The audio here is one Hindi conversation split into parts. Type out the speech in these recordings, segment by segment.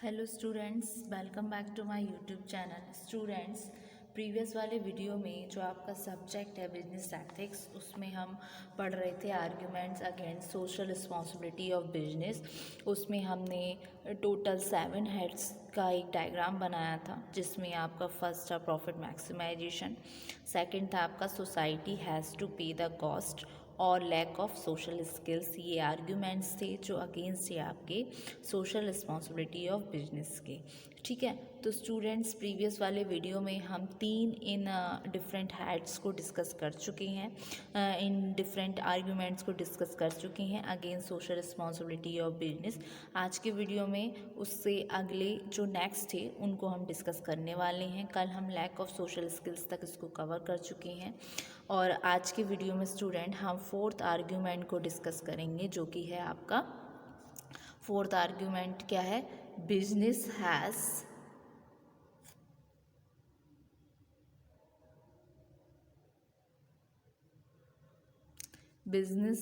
Hello students, welcome back to my YouTube channel. Students, previous वाले वीडियो में जो आपका सब्जेक्ट है बिजनेस एथिक्स, उसमें हम पढ़ रहे थे arguments against social responsibility of business. उसमें हमने टोटल 7 हेड्स का एक डायग्राम बनाया था, जिसमें आपका फर्स्ट था प्रॉफिट मैक्सिमाइजेशन, सेकंड था आपका सोसाइटी हैज़ टू पे द कॉस्ट और लैक ऑफ सोशल स्किल्स। ये आर्ग्यूमेंट्स थे जो अगेंस्ट थे आपके सोशल रिस्पॉन्सिबिलिटी ऑफ बिजनेस के। ठीक है, तो स्टूडेंट्स, प्रीवियस वाले वीडियो में हम 3 इन डिफरेंट हैड्स को डिस्कस कर चुके हैं, इन डिफरेंट आर्ग्यूमेंट्स को डिस्कस कर चुके हैं against social responsibility of business. आज के वीडियो में उससे अगले जो नेक्स्ट थे उनको हम डिस्कस करने वाले हैं। कल हम लैक ऑफ सोशल स्किल्स तक इसको कवर कर चुके हैं और आज के वीडियो में स्टूडेंट हम 4th आर्ग्यूमेंट को डिस्कस करेंगे, जो कि है आपका 4th आर्ग्यूमेंट। क्या है? Business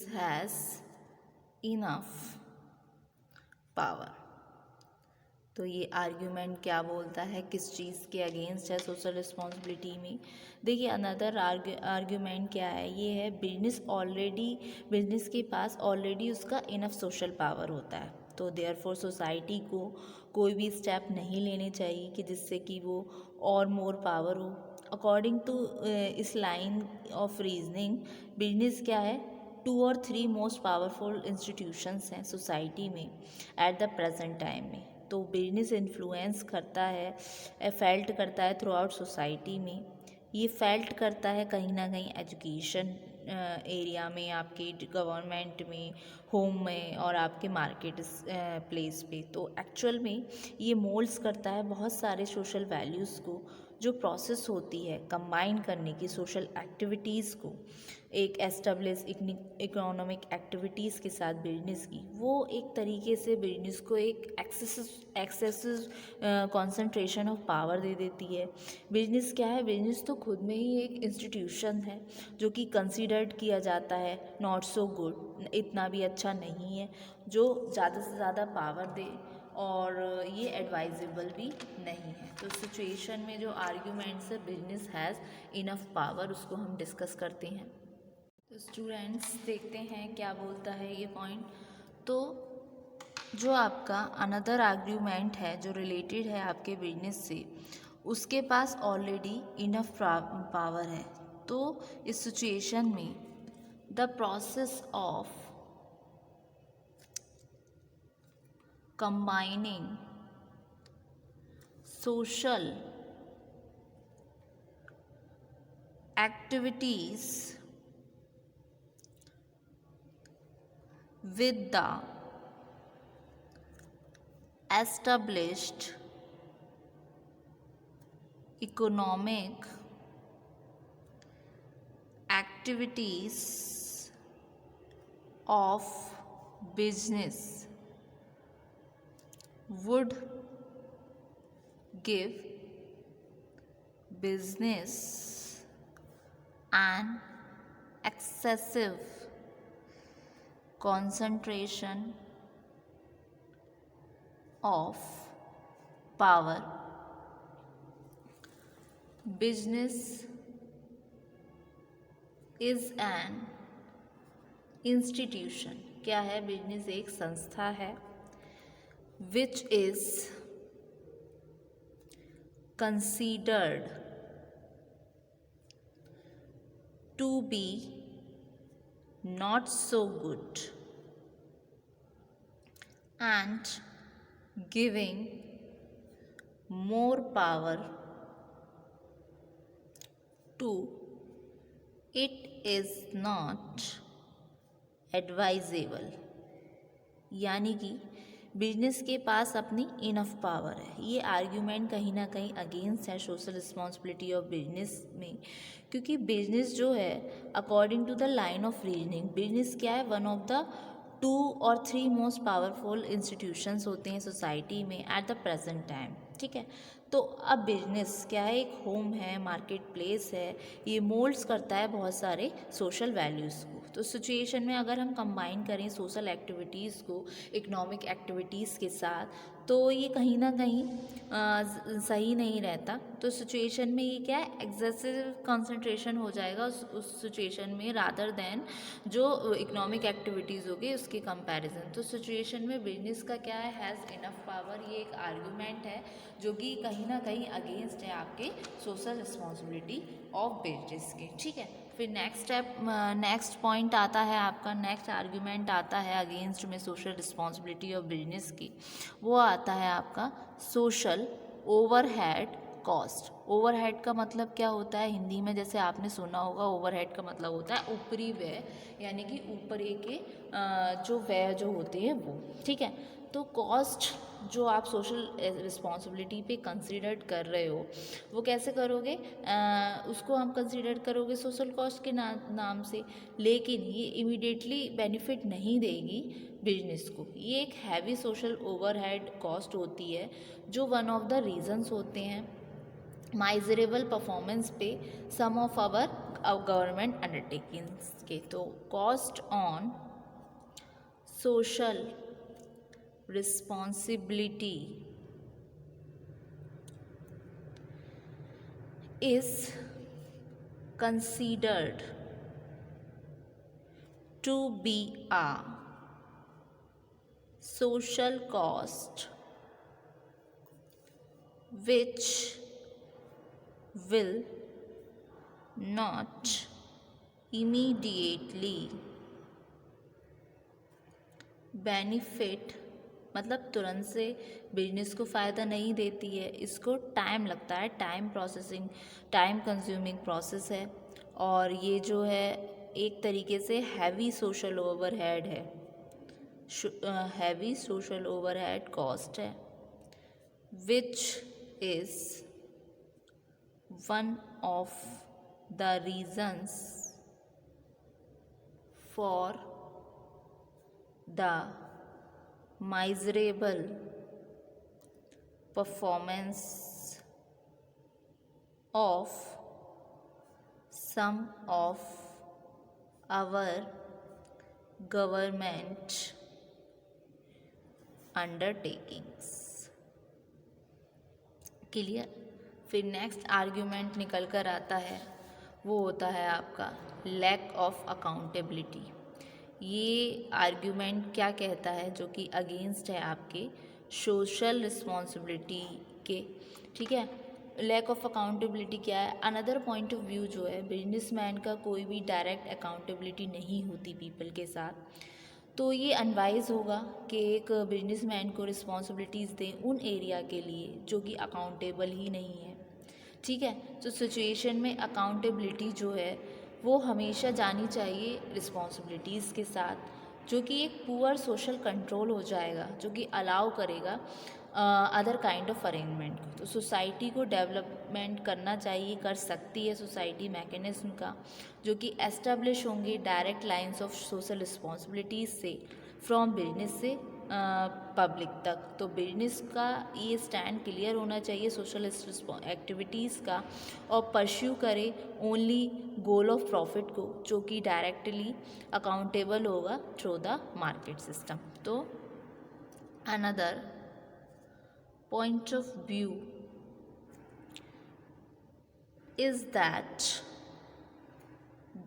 has enough power. तो ये आर्ग्यूमेंट क्या बोलता है, किस चीज़ के अगेंस्ट है सोशल रिस्पॉन्सिबिलिटी में? देखिए, अनदर आर्ग्यूमेंट क्या है, ये है बिजनेस के पास ऑलरेडी उसका इनफ सोशल पावर होता है, तो देयरफॉर सोसाइटी को कोई भी स्टेप नहीं लेने चाहिए कि जिससे कि वो और मोर पावर हो। अकॉर्डिंग टू इस लाइन ऑफ रीजनिंग, बिजनेस क्या है, 2 और 3 मोस्ट पावरफुल इंस्टीट्यूशंस हैं सोसाइटी में एट द प्रेजेंट टाइम में। तो बिजनेस इन्फ्लुएंस करता है, फेल्ट करता है थ्रू आउट सोसाइटी में। ये फेल्ट करता है कहीं ना कहीं एजुकेशन एरिया में, आपके गवर्नमेंट में, होम में और आपके मार्केट प्लेस पे। तो एक्चुअल में ये मोल्ड्स करता है बहुत सारे सोशल वैल्यूज़ को, जो प्रोसेस होती है कंबाइन करने की सोशल एक्टिविटीज़ को एक एस्टेब्लिश इकोनॉमिक एक्टिविटीज़ के साथ बिजनेस की। वो एक तरीके से बिजनेस को एक एक्सेसिव कंसंट्रेशन ऑफ पावर दे देती है। बिजनेस क्या है? बिजनेस तो खुद में ही एक इंस्टीट्यूशन है जो कि कंसीडर्ड किया जाता है नॉट सो गुड, इतना भी अच्छा नहीं है, जो ज़्यादा से ज़्यादा पावर दे, और ये एडवाइजेबल भी नहीं है। तो सिचुएशन में जो आर्ग्यूमेंट्स है बिजनेस हैज़ इनफ पावर, उसको हम डिस्कस करते हैं। तो स्टूडेंट्स, देखते हैं क्या बोलता है ये पॉइंट। तो जो आपका अनदर आर्ग्यूमेंट है जो रिलेटेड है आपके बिजनेस से, उसके पास ऑलरेडी इनफ पावर है। तो इस सिचुएशन में the process of combining social activities with the established economic activities of business would give business an excessive concentration of power. Business is an institution. क्या है? बिजनेस एक संस्था है which is considered to be not so good and giving more power to it is not advisable। यानी कि बिजनेस के पास अपनी इनफ पावर है। ये आर्ग्यूमेंट कहीं ना कहीं अगेंस्ट है सोशल रिस्पॉन्सिबिलिटी ऑफ बिजनेस में, क्योंकि बिजनेस जो है, according to the line of reasoning, business क्या है, 1 ऑफ द 2 और 3 मोस्ट पावरफुल इंस्टीट्यूशंस होते हैं सोसाइटी में एट द प्रेजेंट टाइम। ठीक है, तो अब बिजनेस क्या है, एक होम है, मार्केट प्लेस है, ये मोल्ड्स करता है बहुत सारे सोशल वैल्यूज़ को। तो सिचुएशन में अगर हम कंबाइन करें सोशल एक्टिविटीज़ को इकोनॉमिक एक्टिविटीज़ के साथ, तो ये कहीं ना कहीं सही नहीं रहता। तो सिचुएशन में ये क्या है, एग्जेसिव कंसंट्रेशन हो जाएगा उस सिचुएशन में रादर देन जो इकोनॉमिक एक्टिविटीज़ होगी उसके कंपैरिजन। तो सिचुएशन में बिजनेस का क्या है, हैज़ इनफ पावर, ये एक आर्गूमेंट है जो कि कहीं ना कहीं अगेंस्ट है आपके सोशल रिस्पॉन्सिबिलिटी ऑफ बिजनेस के। ठीक है, फिर नेक्स्ट पॉइंट आता है आपका, नेक्स्ट आर्ग्यूमेंट आता है अगेंस्ट में सोशल रिस्पॉन्सिबिलिटी ऑफ बिजनेस की। वो आता है आपका सोशल ओवरहेड कॉस्ट। ओवरहेड का मतलब क्या होता है हिंदी में, जैसे आपने सुना होगा, ओवरहेड का मतलब होता है ऊपरी व्यय, यानी कि ऊपरी के जो व्यय जो होते हैं वो। ठीक है, तो कॉस्ट जो आप सोशल रिस्पॉन्सिबिलिटी पे कंसीडर कर रहे हो वो कैसे करोगे, उसको हम कंसीडर करोगे सोशल कॉस्ट के नाम से, लेकिन ये इमीडिएटली बेनिफिट नहीं देगी बिजनेस को। ये एक हैवी सोशल ओवरहेड कॉस्ट होती है जो वन ऑफ द रीजंस होते हैं माइजरेबल परफॉर्मेंस पे सम ऑफ आवर गवर्नमेंट अंडरटेकिंग्स के। तो cost on social responsibility is considered to be a social cost which will not immediately benefit, मतलब तुरंत से बिजनेस को फ़ायदा नहीं देती है, इसको टाइम लगता है, टाइम कंज्यूमिंग प्रोसेस है, और ये जो है एक तरीके से हैवी सोशल ओवरहेड है, हैवी सोशल ओवरहेड कॉस्ट है, which is one of the reasons for the miserable performance of some of our government undertakings। Clear. फिर नेक्स्ट आर्ग्यूमेंट निकल कर आता है, वो होता है आपका लैक ऑफ अकाउंटेबिलिटी। ये आर्ग्यूमेंट क्या कहता है, जो कि अगेंस्ट है आपके सोशल रिस्पॉन्सिबिलिटी के। ठीक है, लैक ऑफ अकाउंटेबिलिटी क्या है, अनदर पॉइंट ऑफ व्यू जो है, बिजनेसमैन का कोई भी डायरेक्ट अकाउंटेबिलिटी नहीं होती पीपल के साथ। तो ये अनवाइज होगा कि एक बिजनेसमैन को रिस्पॉन्सिबिलिटीज़ दें उन एरिया के लिए जो कि अकाउंटेबल ही नहीं है। ठीक है, तो सिचुएशन में अकाउंटेबिलिटी जो है वो हमेशा जानी चाहिए रिस्पॉन्सिबिलिटीज़ के साथ, जो कि एक पुअर सोशल कंट्रोल हो जाएगा, जो कि अलाउ करेगा अदर काइंड ऑफ अरेंजमेंट को। तो सोसाइटी को डेवलपमेंट करना चाहिए, कर सकती है सोसाइटी मैकेनिज्म का, जो कि एस्टेब्लिश होंगे direct lines of social responsibilities से फ्रॉम बिजनेस से पब्लिक तक। तो बिजनेस का ये स्टैंड क्लियर होना चाहिए सोशल एक्टिविटीज़ का, और परस्यू करे ओनली गोल ऑफ प्रॉफिट को, जो कि डायरेक्टली अकाउंटेबल होगा थ्रू द मार्केट सिस्टम। तो another point of view is that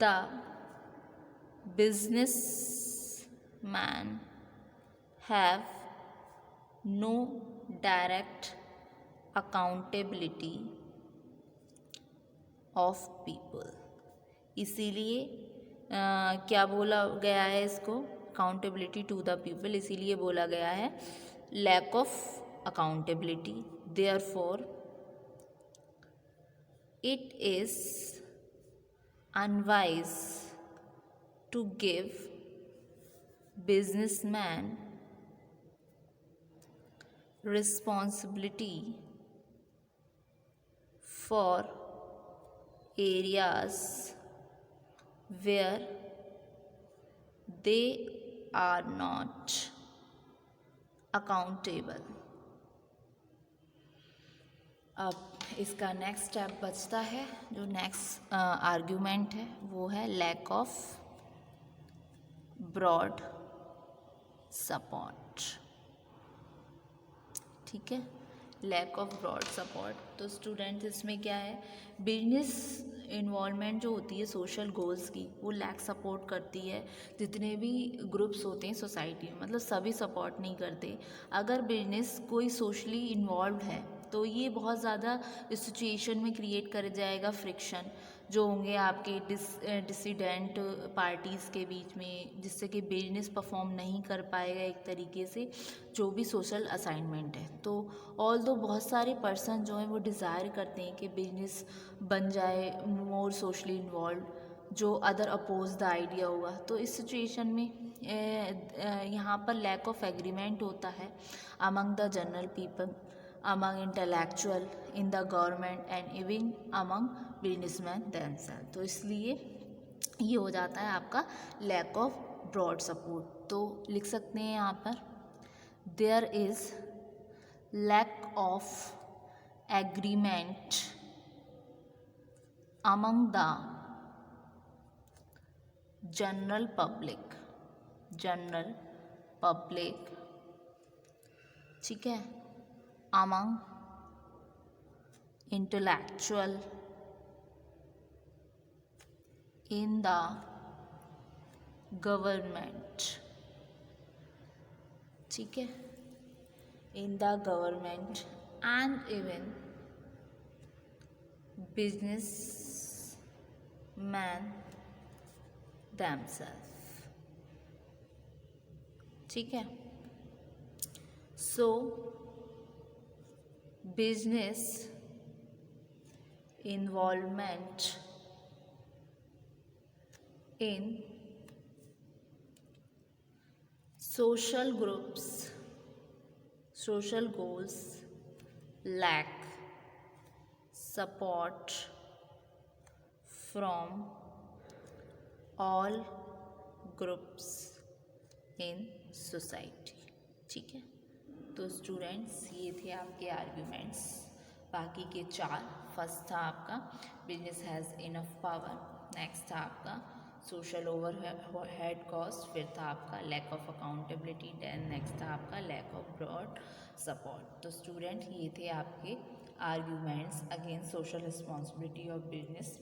the businessman have no direct accountability of people। इसीलिए क्या बोला गया है इसको, अकाउंटेबिलिटी टू द पीपल, इसीलिए बोला गया है lack of accountability. Therefore it is unwise to give businessman responsibility for areas where they are not accountable। अब इसका नेक्स्ट स्टेप बचता है, जो नेक्स्ट आर्ग्यूमेंट है वो है लैक ऑफ ब्रॉड सपोर्ट, ठीक है, लैक ऑफ ब्रॉड सपोर्ट। तो स्टूडेंट्स इसमें क्या है, बिजनेस इन्वॉल्वमेंट जो होती है सोशल गोल्स की, वो लैक सपोर्ट करती है। जितने भी ग्रुप्स होते हैं सोसाइटी में, मतलब सभी सपोर्ट नहीं करते। अगर बिजनेस कोई सोशली इन्वॉल्व है तो ये बहुत ज़्यादा इस सिचुएशन में क्रिएट कर जाएगा फ्रिक्शन, जो होंगे आपके डिसिडेंट पार्टीज़ के बीच में, जिससे कि बिजनेस परफॉर्म नहीं कर पाएगा एक तरीके से जो भी सोशल असाइनमेंट है। तो ऑल दो बहुत सारे पर्सन जो हैं वो डिज़ायर करते हैं कि बिजनेस बन जाए मोर सोशली इन्वॉल्व, जो अदर अपोज द आइडिया होगा। तो इस सिचुएशन में यहाँ पर लैक ऑफ एग्रीमेंट होता है among the general people, among intellectual in the government and even among businessmen themselves। तो इसलिए ये हो जाता है आपका लैक ऑफ ब्रॉड सपोर्ट। तो लिख सकते हैं यहाँ पर there is lack of agreement among the general public, ठीक है, among intellectual in the government, ठीक है, in the government and even businessmen themselves, ठीक है। सो business involvement in social groups, social goals lack support from all groups in society, ठीक है। तो स्टूडेंट्स ये थे आपके आर्ग्यूमेंट्स, बाकी के चार। फर्स्ट था आपका business has enough power, next था आपका सोशल ओवर हेड कॉस्ट, फिर था आपका lack of accountability, then next था आपका लैक ऑफ ब्रॉड सपोर्ट। तो स्टूडेंट ये थे आपके arguments against social responsibility of business.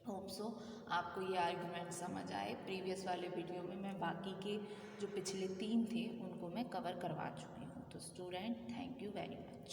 Hope so आपको ये आर्गुमेंट समझ आए। प्रीवियस वाले वीडियो में मैं बाकी के जो पिछले 3 थे उनको मैं कवर करवा चुकी हूँ। तो student thank you very much.